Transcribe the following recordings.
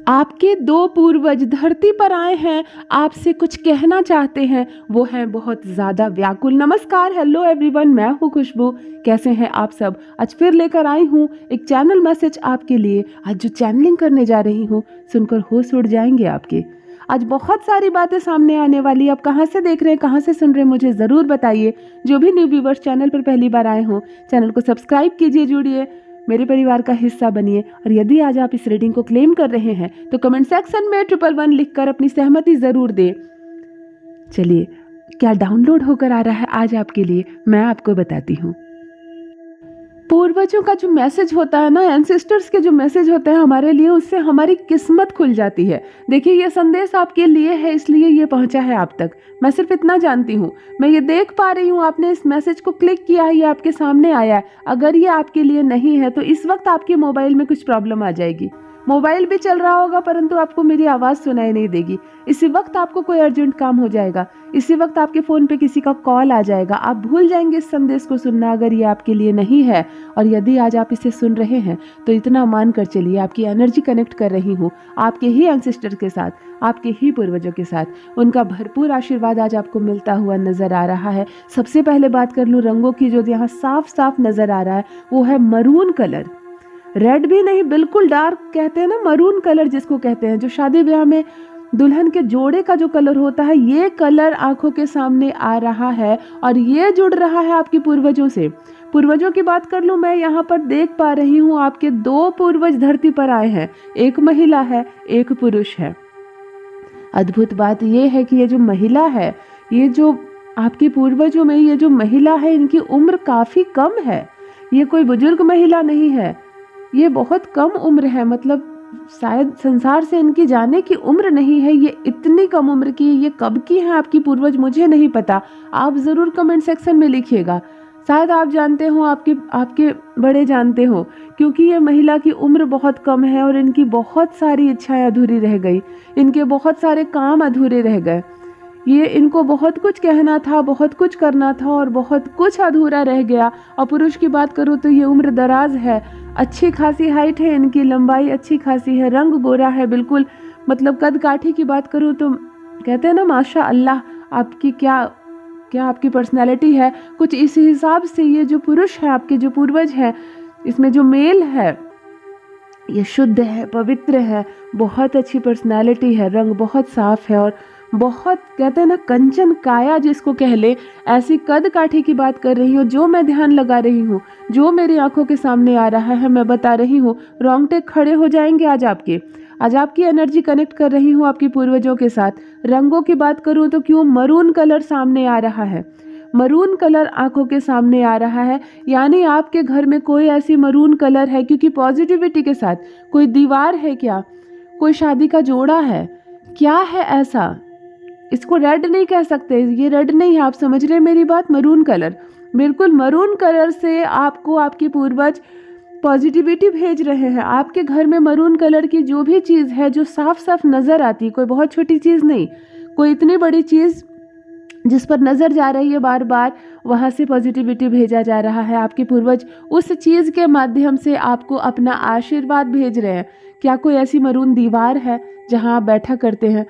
आपके दो पूर्वज धरती पर आए हैं, आपसे कुछ कहना चाहते हैं, वो हैं बहुत ज़्यादा व्याकुल। नमस्कार, हेलो एवरीवन, मैं हूँ खुशबू। कैसे हैं आप सब? आज फिर लेकर आई हूँ एक चैनल मैसेज आपके लिए। आज जो चैनलिंग करने जा रही हूँ, सुनकर होश उड़ जाएंगे आपके। आज बहुत सारी बातें सामने आने वाली। आप कहाँ से देख रहे हैं, कहाँ से सुन रहे हैं, मुझे ज़रूर बताइए। जो भी न्यू व्यूवर्स चैनल पर पहली बार आए हों, चैनल को सब्सक्राइब कीजिए, जुड़िए, मेरे परिवार का हिस्सा बनिए। और यदि आज आप इस रीडिंग को क्लेम कर रहे हैं तो कमेंट सेक्शन में 111 लिखकर अपनी सहमति जरूर दें। चलिए, क्या डाउनलोड होकर आ रहा है आज आपके लिए, मैं आपको बताती हूँ। पूर्वजों का जो मैसेज होता है ना, एंसेस्टर्स के जो मैसेज होते हैं हमारे लिए, उससे हमारी किस्मत खुल जाती है। देखिए, ये संदेश आपके लिए है, इसलिए ये पहुंचा है आप तक। मैं सिर्फ इतना जानती हूँ, मैं ये देख पा रही हूँ, आपने इस मैसेज को क्लिक किया है, ये आपके सामने आया है। अगर ये आपके लिए नहीं है तो इस वक्त आपके मोबाइल में कुछ प्रॉब्लम आ जाएगी। मोबाइल भी चल रहा होगा परंतु आपको मेरी आवाज़ सुनाई नहीं देगी। इसी वक्त आपको कोई अर्जेंट काम हो जाएगा, इसी वक्त आपके फ़ोन पे किसी का कॉल आ जाएगा। आप भूल जाएंगे इस संदेश को सुनना अगर ये आपके लिए नहीं है। और यदि आज आप इसे सुन रहे हैं तो इतना मान कर चलिए, आपकी एनर्जी कनेक्ट कर रही हूँ आपके ही एंसेस्टर के साथ, आपके ही पूर्वजों के साथ। उनका भरपूर आशीर्वाद आज आपको मिलता हुआ नजर आ रहा है। सबसे पहले बात कर लूँ रंगों की, जो यहाँ साफ साफ नजर आ रहा है वो है मरून कलर। रेड भी नहीं, बिल्कुल डार्क कहते हैं ना, मरून कलर जिसको कहते हैं, जो शादी ब्याह में दुल्हन के जोड़े का जो कलर होता है, ये कलर आंखों के सामने आ रहा है। और ये जुड़ रहा है आपके पूर्वजों से। पूर्वजों की बात कर लूं, मैं यहाँ पर देख पा रही हूँ आपके दो पूर्वज धरती पर आए हैं। एक महिला है, एक पुरुष है। अद्भुत बात यह है कि ये जो महिला है, ये जो आपके पूर्वजों में ये जो महिला है, इनकी उम्र काफी कम है। ये कोई बुजुर्ग महिला नहीं है, ये बहुत कम उम्र है। मतलब शायद संसार से इनकी जाने की उम्र नहीं है। ये इतनी कम उम्र की, ये कब की है आपकी पूर्वज, मुझे नहीं पता। आप ज़रूर कमेंट सेक्शन में लिखिएगा। शायद आप जानते हो, आपके बड़े जानते हो, क्योंकि ये महिला की उम्र बहुत कम है और इनकी बहुत सारी इच्छाएं अधूरी रह गई, इनके बहुत सारे काम अधूरे रह गए। ये इनको बहुत कुछ कहना था, बहुत कुछ करना था और बहुत कुछ अधूरा रह गया। और पुरुष की बात करूँ तो ये उम्र दराज है, अच्छी खासी हाइट है, इनकी लंबाई अच्छी खासी है, रंग गोरा है बिल्कुल। मतलब कद काठी की बात करूँ तो कहते हैं ना, माशा अल्लाह, आपकी क्या आपकी पर्सनैलिटी है, कुछ इस हिसाब से ये जो पुरुष है, आपके जो पूर्वज हैं, इसमें जो मेल है, ये शुद्ध है, पवित्र है, बहुत अच्छी पर्सनैलिटी है, रंग बहुत साफ है और बहुत कहते हैं ना कंचन काया जिसको कह ले, ऐसी कद काठी की बात कर रही हूँ। जो मैं ध्यान लगा रही हूँ, जो मेरी आंखों के सामने आ रहा है, मैं बता रही हूँ, रोंगटे खड़े हो जाएंगे आज आपके। आज आपकी एनर्जी कनेक्ट कर रही हूँ आपके पूर्वजों के साथ। रंगों की बात करूँ तो क्यों मरून कलर सामने आ रहा है, मरून कलर आंखों के सामने आ रहा है। यानी आपके घर में कोई ऐसी मरून कलर है, क्योंकि पॉजिटिविटी के साथ कोई दीवार है क्या, कोई शादी का जोड़ा है, क्या है ऐसा। इसको रेड नहीं कह सकते, ये रेड नहीं है, आप समझ रहे हैं मेरी बात। मरून कलर, बिल्कुल मरून कलर से आपको आपके पूर्वज पॉजिटिविटी भेज रहे हैं। आपके घर में मरून कलर की जो भी चीज़ है, जो साफ साफ नज़र आती, कोई बहुत छोटी चीज़ नहीं, कोई इतनी बड़ी चीज़ जिस पर नज़र जा रही है बार बार, वहाँ से पॉजिटिविटी भेजा जा रहा है। आपके पूर्वज उस चीज़ के माध्यम से आपको अपना आशीर्वाद भेज रहे हैं। क्या कोई ऐसी मरून दीवार है जहाँ आप बैठा करते हैं,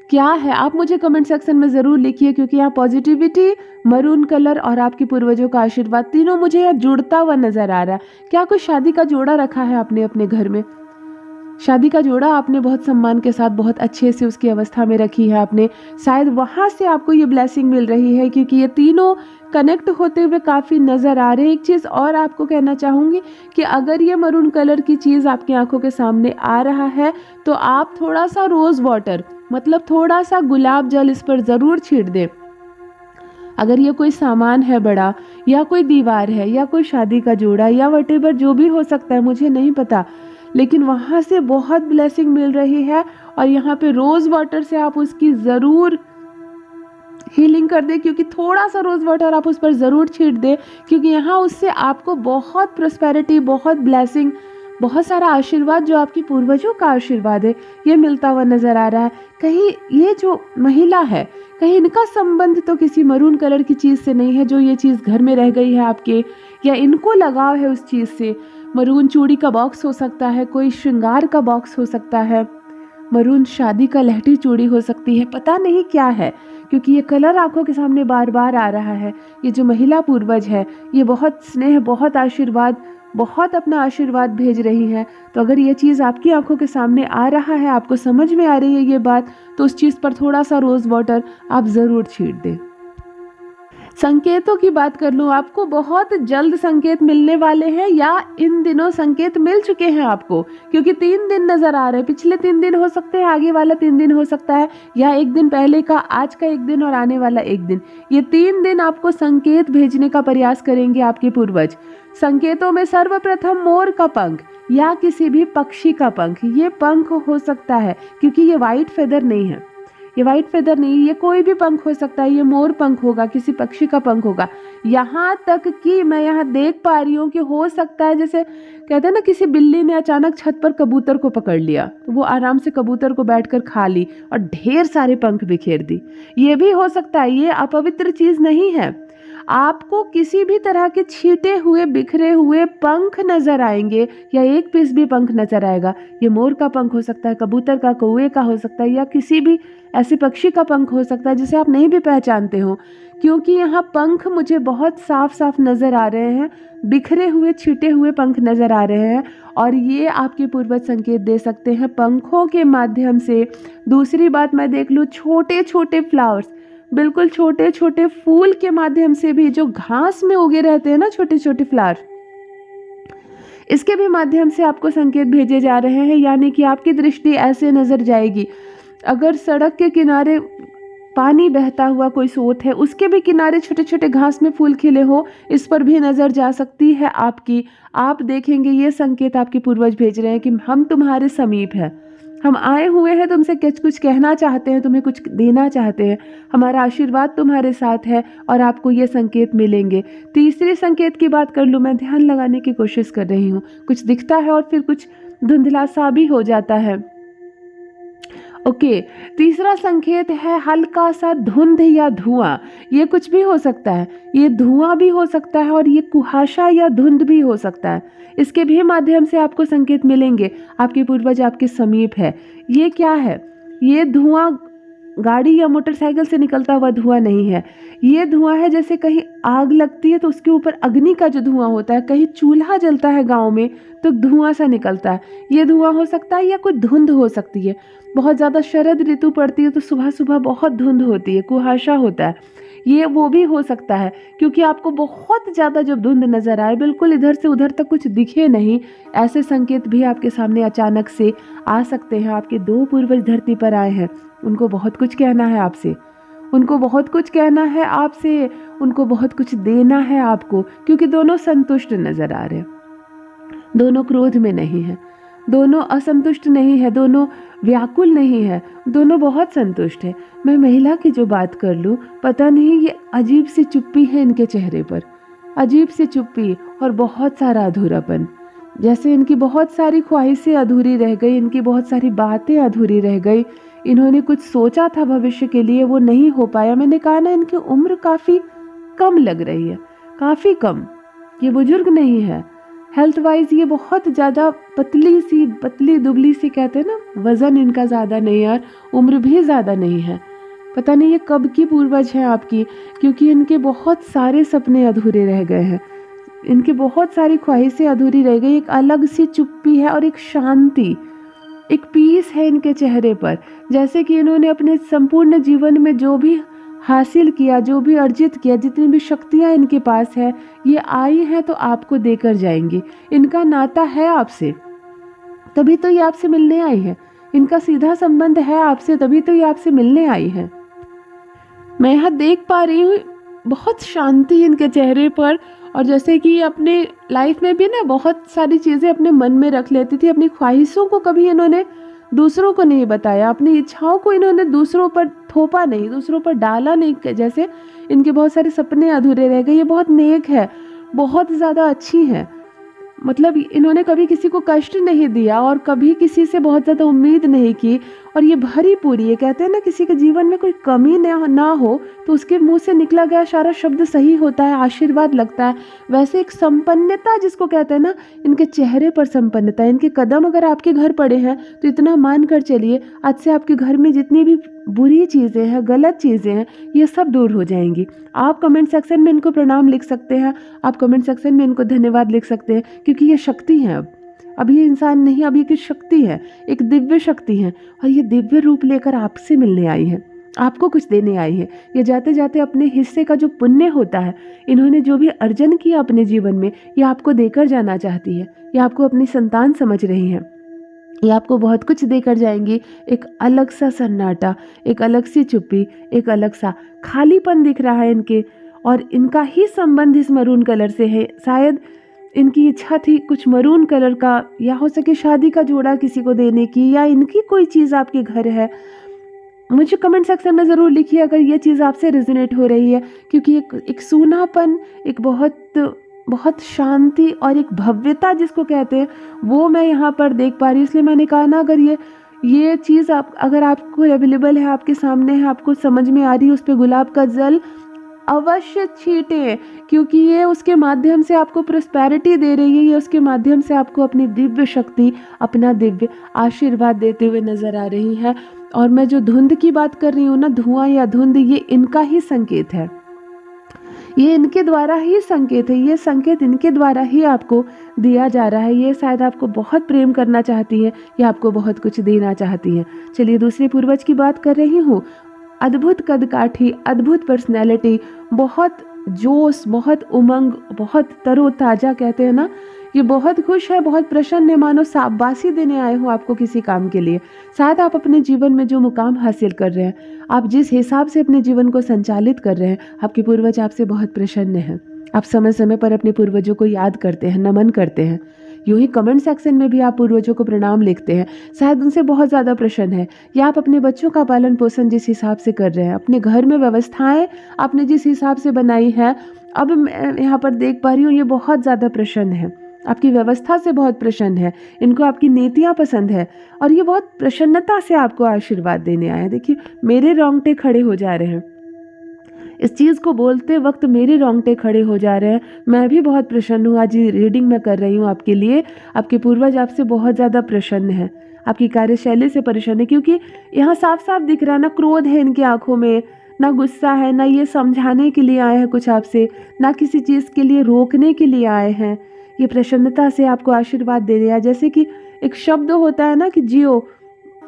क्या है? आप मुझे कमेंट सेक्शन में ज़रूर लिखिए, क्योंकि यहाँ पॉजिटिविटी, मरून कलर और आपके पूर्वजों का आशीर्वाद, तीनों मुझे यहाँ जुड़ता हुआ नज़र आ रहा है। क्या कोई शादी का जोड़ा रखा है आपने अपने घर में? शादी का जोड़ा आपने बहुत सम्मान के साथ, बहुत अच्छे से उसकी अवस्था में रखी है आपने। शायद वहाँ से आपको ये ब्लेसिंग मिल रही है, क्योंकि ये तीनों कनेक्ट होते हुए काफ़ी नज़र आ रहे हैं। एक चीज़ और आपको कहना चाहूँगी कि अगर ये मरून कलर की चीज़ आपकी आंखों के सामने आ रहा है तो आप थोड़ा सा रोज़ वाटर, मतलब थोड़ा सा गुलाब जल इस पर ज़रूर छीट दें। अगर ये कोई सामान है बड़ा, या कोई दीवार है, या कोई शादी का जोड़ा, या वटेवर जो भी हो सकता है, मुझे नहीं पता, लेकिन वहाँ से बहुत ब्लेसिंग मिल रही है। और यहाँ पे रोज़ वाटर से आप उसकी ज़रूर हीलिंग कर दे, क्योंकि थोड़ा सा रोज़ वाटर आप उस पर ज़रूर छीट दे, क्योंकि यहाँ उससे आपको बहुत प्रॉस्पेरिटी, बहुत ब्लेसिंग, बहुत सारा आशीर्वाद, जो आपकी पूर्वजों का आशीर्वाद है, ये मिलता हुआ नज़र आ रहा है। कहीं ये जो महिला है, कहीं इनका संबंध तो किसी मरून कलर की चीज़ से नहीं है, जो ये चीज़ घर में रह गई है आपके, या इनको लगाव है उस चीज़ से। मरून चूड़ी का बॉक्स हो सकता है, कोई श्रृंगार का बॉक्स हो सकता है, मरून शादी का लहठी चूड़ी हो सकती है, पता नहीं क्या है, क्योंकि ये कलर आंखों के सामने बार बार आ रहा है। ये जो महिला पूर्वज है ये बहुत स्नेह, बहुत आशीर्वाद, बहुत अपना आशीर्वाद भेज रही है। तो अगर ये चीज़ आपकी आंखों के सामने आ रहा है, आपको समझ में आ रही है ये बात, तो उस चीज़ पर थोड़ा सा रोज़ वाटर आप ज़रूर छीट दें। संकेतों की बात कर लूँ, आपको बहुत जल्द संकेत मिलने वाले हैं या इन दिनों संकेत मिल चुके हैं आपको, क्योंकि 3 दिन नजर आ रहे हैं। पिछले 3 दिन हो सकते हैं, आगे वाला 3 दिन हो सकता है, या एक दिन पहले का, आज का एक दिन और आने वाला एक दिन। ये 3 दिन आपको संकेत भेजने का प्रयास करेंगे आपके पूर्वज। संकेतों में सर्वप्रथम मोर का पंख या किसी भी पक्षी का पंख, ये पंख हो सकता है, क्योंकि ये व्हाइट फेदर नहीं है, ये व्हाइट फेदर नहीं, ये कोई भी पंख हो सकता है। ये मोर पंख होगा, किसी पक्षी का पंख होगा। यहाँ तक कि मैं यहाँ देख पा रही हूँ कि हो सकता है, जैसे कहते हैं ना, किसी बिल्ली ने अचानक छत पर कबूतर को पकड़ लिया, तो वो आराम से कबूतर को बैठकर खा ली और ढेर सारे पंख बिखेर दी। ये भी हो सकता है, ये अपवित्र चीज नहीं है। आपको किसी भी तरह के छीटे हुए, बिखरे हुए पंख नजर आएंगे, या एक पीस भी पंख नजर आएगा। ये मोर का पंख हो सकता है, कबूतर का, कौवे का हो सकता है, या किसी भी ऐसे पक्षी का पंख हो सकता है जिसे आप नहीं भी पहचानते हो, क्योंकि यहाँ पंख मुझे बहुत साफ साफ नजर आ रहे हैं, बिखरे हुए, छिटे हुए पंख नजर आ रहे हैं। और ये आपके पूर्वज संकेत दे सकते हैं पंखों के माध्यम से। दूसरी बात मैं देख लूँ, छोटे छोटे फ्लावर्स, बिल्कुल छोटे छोटे फूल के माध्यम से भी, जो घास में उगे रहते हैं ना छोटे छोटे फ्लावर, इसके भी माध्यम से आपको संकेत भेजे जा रहे हैं। यानी कि आपकी दृष्टि ऐसे नजर जाएगी, अगर सड़क के किनारे पानी बहता हुआ कोई सोत है, उसके भी किनारे छोटे छोटे घास में फूल खिले हो, इस पर भी नजर जा सकती है आपकी। आप देखेंगे ये संकेत आपके पूर्वज भेज रहे हैं कि हम तुम्हारे समीप हैं, हम आए हुए हैं, तुमसे कुछ कहना चाहते हैं, तुम्हें कुछ देना चाहते हैं, हमारा आशीर्वाद तुम्हारे साथ है और आपको ये संकेत मिलेंगे। तीसरे संकेत की बात कर लूँ, मैं ध्यान लगाने की कोशिश कर रही हूँ, कुछ दिखता है और फिर कुछ धुंधला सा भी हो जाता है। ओके, तीसरा संकेत है हल्का सा धुंध या धुआं। ये कुछ भी हो सकता है, ये धुआं भी हो सकता है और ये कुहासा या धुंध भी हो सकता है। इसके भी माध्यम से आपको संकेत मिलेंगे, आपके पूर्वज आपके समीप है। ये क्या है? ये धुआं गाड़ी या मोटरसाइकिल से निकलता हुआ धुआं नहीं है। ये धुआं है, जैसे कहीं आग लगती है तो उसके ऊपर अग्नि का जो धुआं होता है, कहीं चूल्हा जलता है गांव में तो धुआं सा निकलता है, ये धुआं हो सकता है, या कोई धुंध हो सकती है। बहुत ज़्यादा शरद ऋतु पड़ती है तो सुबह सुबह बहुत धुंध होती है, कुहासा होता है, ये वो भी हो सकता है। क्योंकि आपको बहुत ज़्यादा जब धुंध नज़र आए, बिल्कुल इधर से उधर तक कुछ दिखे नहीं, ऐसे संकेत भी आपके सामने अचानक से आ सकते हैं। आपके 2 पूर्वज धरती पर आए हैं, उनको बहुत कुछ कहना है आपसे, उनको बहुत कुछ कहना है आपसे, उनको बहुत कुछ देना है आपको, क्योंकि दोनों संतुष्ट नज़र आ रहे हैं, दोनों क्रोध में नहीं है, दोनों असंतुष्ट नहीं है, दोनों व्याकुल नहीं है, दोनों बहुत संतुष्ट है। मैं महिला की जो बात कर लूँ, पता नहीं ये अजीब सी चुप्पी है इनके चेहरे पर, अजीब सी चुप्पी और बहुत सारा अधूरापन, जैसे इनकी बहुत सारी ख्वाहिशें अधूरी रह गई, इनकी बहुत सारी बातें अधूरी रह गई। इन्होंने कुछ सोचा था भविष्य के लिए, वो नहीं हो पाया। मैंने कहा ना, इनकी उम्र काफ़ी कम लग रही है, काफ़ी कम, ये बुजुर्ग नहीं है। हेल्थ वाइज ये बहुत ज़्यादा पतली दुबली सी कहते हैं ना, वज़न इनका ज़्यादा नहीं है, उम्र भी ज़्यादा नहीं है। पता नहीं ये कब की पूर्वज हैं आपकी, क्योंकि इनके बहुत सारे सपने अधूरे रह गए हैं, इनकी बहुत सारी ख्वाहिशें अधूरी रह गई। एक अलग सी चुप्पी है और एक शांति, एक पीस है इनके चेहरे पर, जैसे कि इन्होंने अपने संपूर्ण जीवन में जो भी हासिल किया, जो भी अर्जित किया, जितनी भी शक्तियाँ इनके पास है, ये आई हैं तो आपको देकर जाएंगी। इनका नाता है आपसे, तभी तो ये आपसे मिलने आई है, इनका सीधा संबंध है आपसे, तभी तो ये आपसे मिलने आई है। मैं यहाँ देख पा रही हूँ बहुत शांति इनके चेहरे पर, और जैसे कि अपने लाइफ में भी ना बहुत सारी चीज़ें अपने मन में रख लेती थी, अपनी ख्वाहिशों को कभी इन्होंने दूसरों को नहीं बताया, अपनी इच्छाओं को इन्होंने दूसरों पर थोपा नहीं, दूसरों पर डाला नहीं, जैसे इनके बहुत सारे सपने अधूरे रह गए। ये बहुत नेक है, बहुत ज़्यादा अच्छी है, मतलब इन्होंने कभी किसी को कष्ट नहीं दिया और कभी किसी से बहुत ज़्यादा उम्मीद नहीं की, और ये भरी पूरी, ये कहते हैं ना किसी के जीवन में कोई कमी ना हो तो उसके मुंह से निकला गया सारा शब्द सही होता है, आशीर्वाद लगता है। वैसे एक संपन्नता जिसको कहते हैं ना, इनके चेहरे पर संपन्नता, इनके कदम अगर आपके घर पड़े हैं तो इतना मान कर चलिए आज से आपके घर में जितनी भी बुरी चीज़ें हैं, गलत चीज़ें हैं, ये सब दूर हो जाएंगी। आप कमेंट सेक्शन में इनको प्रणाम लिख सकते हैं, आप कमेंट सेक्शन में इनको धन्यवाद लिख सकते हैं, क्योंकि ये शक्ति है। अब ये इंसान नहीं, अब ये की शक्ति है, एक दिव्य शक्ति है, और ये दिव्य रूप लेकर आपसे मिलने आई है, आपको कुछ देने आई है। ये जाते जाते अपने हिस्से का जो पुण्य होता है, इन्होंने जो भी अर्जन किया अपने जीवन में, ये आपको देकर जाना चाहती है। ये आपको अपनी संतान समझ रही है, ये आपको बहुत कुछ देकर जाएंगी। एक अलग सा सन्नाटा, एक अलग सी चुप्पी, एक अलग सा खालीपन दिख रहा है इनके, और इनका ही संबंध इस मरून कलर से है। शायद इनकी इच्छा थी कुछ मरून कलर का, या हो सके शादी का जोड़ा किसी को देने की, या इनकी कोई चीज़ आपके घर है। मुझे कमेंट सेक्शन में ज़रूर लिखिए अगर ये चीज़ आपसे रेजोनेट हो रही है, क्योंकि एक सूनापन, एक बहुत शांति और एक भव्यता जिसको कहते हैं, वो मैं यहाँ पर देख पा रही हूँ। इसलिए मैंने कहा ना, अगर ये चीज़ अगर आपको अवेलेबल है, आपके सामने है, आपको समझ में आ रही है, उस पर गुलाब का जल अवश्य छीटें, क्योंकि ये उसके माध्यम से आपको प्रोस्पेरिटी दे रही है। ये उसके माध्यम से आपको अपनी दिव्य शक्ति, अपना दिव्य आशीर्वाद देते हुए नजर आ रही है। और मैं जो धुंध की बात कर रही हूँ ना, धुआं या धुंध, ये इनका ही संकेत है, ये इनके द्वारा ही संकेत है, ये संकेत इनके द्वारा ही आपको दिया जा रहा है। ये शायद आपको बहुत प्रेम करना चाहती है, या आपको बहुत कुछ देना चाहती है। चलिए दूसरे पूर्वज की बात कर रही हूँ। अद्भुत कदकाठी, अद्भुत पर्सनैलिटी, बहुत जोश, बहुत उमंग, बहुत तरोताजा, कहते हैं ना, ये बहुत खुश है, बहुत प्रसन्न है, मानो शाबाशी देने आए हो आपको किसी काम के लिए। शायद आप अपने जीवन में जो मुकाम हासिल कर रहे हैं, आप जिस हिसाब से अपने जीवन को संचालित कर रहे हैं, आपके पूर्वज आपसे बहुत प्रसन्न हैं। आप समय समय पर अपने पूर्वजों को याद करते हैं, नमन करते हैं। यूँ ही कमेंट सेक्शन में भी आप पूर्वजों को प्रणाम लिखते हैं, शायद उनसे बहुत ज़्यादा प्रसन्न है। या आप अपने बच्चों का पालन पोषण जिस हिसाब से कर रहे हैं, अपने घर में व्यवस्थाएं आपने जिस हिसाब से बनाई है, अब मैं यहाँ पर देख पा रही हूँ, ये बहुत ज़्यादा प्रसन्न है, आपकी व्यवस्था से बहुत प्रसन्न है, इनको आपकी नीतियाँ पसंद है, और ये बहुत प्रसन्नता से आपको आशीर्वाद देने आए हैं। देखिए मेरे रोंगटे खड़े हो जा रहे हैं, इस चीज़ को बोलते वक्त मेरे रोंगटे खड़े हो जा रहे हैं। मैं भी बहुत प्रसन्न हूँ, आज ये रीडिंग मैं कर रही हूँ आपके लिए। आपके पूर्वज आपसे बहुत ज़्यादा प्रसन्न है, आपकी कार्यशैली से प्रसन्न है, क्योंकि यहाँ साफ साफ दिख रहा है ना, क्रोध है इनकी आंखों में, ना गुस्सा है, ना ये समझाने के लिए आए हैं कुछ आपसे, ना किसी चीज़ के लिए रोकने के लिए आए हैं। ये प्रसन्नता से आपको आशीर्वाद दे रहे हैं। जैसे कि एक शब्द होता है ना कि जियो,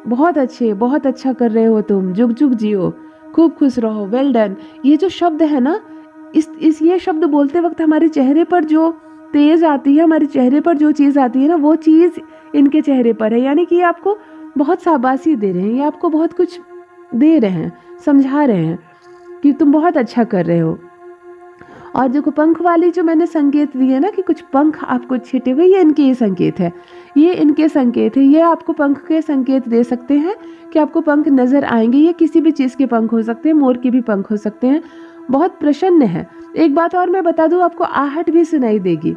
बहुत अच्छे, बहुत अच्छा कर रहे हो तुम, जुग जुग जियो, खूब खुश रहो, वेल डन। ये जो शब्द है ना, ये शब्द बोलते वक्त हमारे चेहरे पर जो तेज आती है, हमारे चेहरे पर जो चीज़ आती है ना, वो चीज़ इनके चेहरे पर है। यानी कि ये आपको बहुत शाबाशी दे रहे हैं, ये आपको बहुत कुछ दे रहे हैं, समझा रहे हैं कि तुम बहुत अच्छा कर रहे हो। और जो पंख वाली जो मैंने संकेत दिए ना कि कुछ पंख आपको छिटे हुए, ये इनके ये संकेत है, ये इनके संकेत है। ये आपको पंख के संकेत दे सकते हैं कि आपको पंख नजर आएंगे। ये किसी भी चीज़ के पंख हो सकते हैं, मोर के भी पंख हो सकते हैं। बहुत प्रसन्न है। एक बात और मैं बता दूं, आपको आहट भी सुनाई देगी।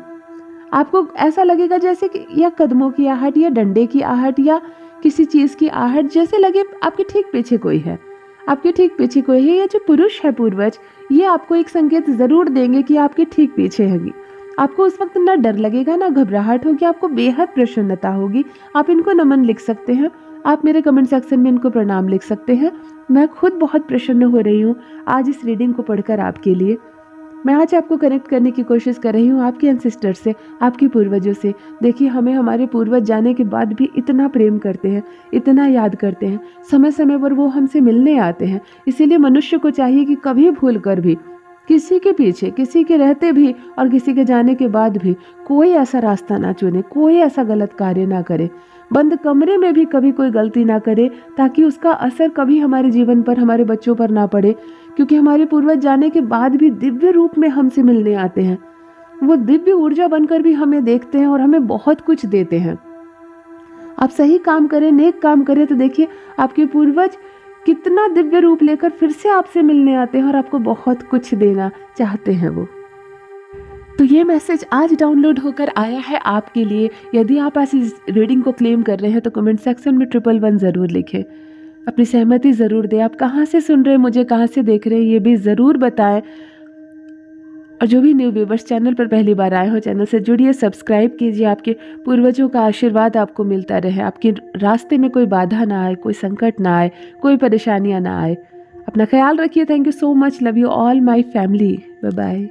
आपको ऐसा लगेगा जैसे कि या कदमों की आहट, या डंडे की आहट, या किसी चीज़ की आहट, जैसे लगे आपके ठीक पीछे कोई है, आपके ठीक पीछे कोई है। ये जो पुरुष है पूर्वज, ये आपको एक संकेत जरूर देंगे कि आपके ठीक पीछे होगी। आपको उस वक्त ना डर लगेगा, ना घबराहट होगी, आपको बेहद प्रसन्नता होगी। आप इनको नमन लिख सकते हैं, आप मेरे कमेंट सेक्शन में इनको प्रणाम लिख सकते हैं। मैं खुद बहुत प्रसन्न हो रही हूँ आज इस रीडिंग को पढ़कर आपके लिए। मैं आज आपको कनेक्ट करने की कोशिश कर रही हूँ आपके एंसेस्टर से, आपकी पूर्वजों से। देखिए हमें हमारे पूर्वज जाने के बाद भी इतना प्रेम करते हैं, इतना याद करते हैं, समय समय पर वो हमसे मिलने आते हैं। इसीलिए मनुष्य को चाहिए कि कभी भूल कर भी किसी के पीछे, किसी के रहते भी और किसी के जाने के बाद भी कोई ऐसा रास्ता ना चुने, कोई ऐसा गलत कार्य ना करे, बंद कमरे में भी कभी कोई गलती ना करे, ताकि उसका असर कभी हमारे जीवन पर, हमारे बच्चों पर ना पड़े। क्योंकि हमारे पूर्वज जाने के बाद भी दिव्य रूप में हमसे मिलने आते हैं, वो दिव्य ऊर्जा बनकर भी हमें देखते हैं और हमें बहुत कुछ देते हैं। आप सही काम करें, नेक काम करें, तो देखिए आपके पूर्वज कितना दिव्य रूप लेकर फिर से आपसे मिलने आते हैं और आपको बहुत कुछ देना चाहते हैं वो। तो ये मैसेज आज डाउनलोड होकर आया है आपके लिए। यदि आप ऐसी रीडिंग को क्लेम कर रहे हैं तो कमेंट सेक्शन में 111 ज़रूर लिखें, अपनी सहमति ज़रूर दें। आप कहाँ से सुन रहे हैं, मुझे कहाँ से देख रहे हैं, ये भी ज़रूर बताएं। और जो भी न्यू व्यूवर्स चैनल पर पहली बार आए हो, चैनल से जुड़िए, सब्सक्राइब कीजिए। आपके पूर्वजों का आशीर्वाद आपको मिलता रहे, आपके रास्ते में कोई बाधा ना आए, कोई संकट ना आए, कोई परेशानियाँ ना आए। अपना ख्याल रखिए। Thank you so much. Love you all my family. Bye bye.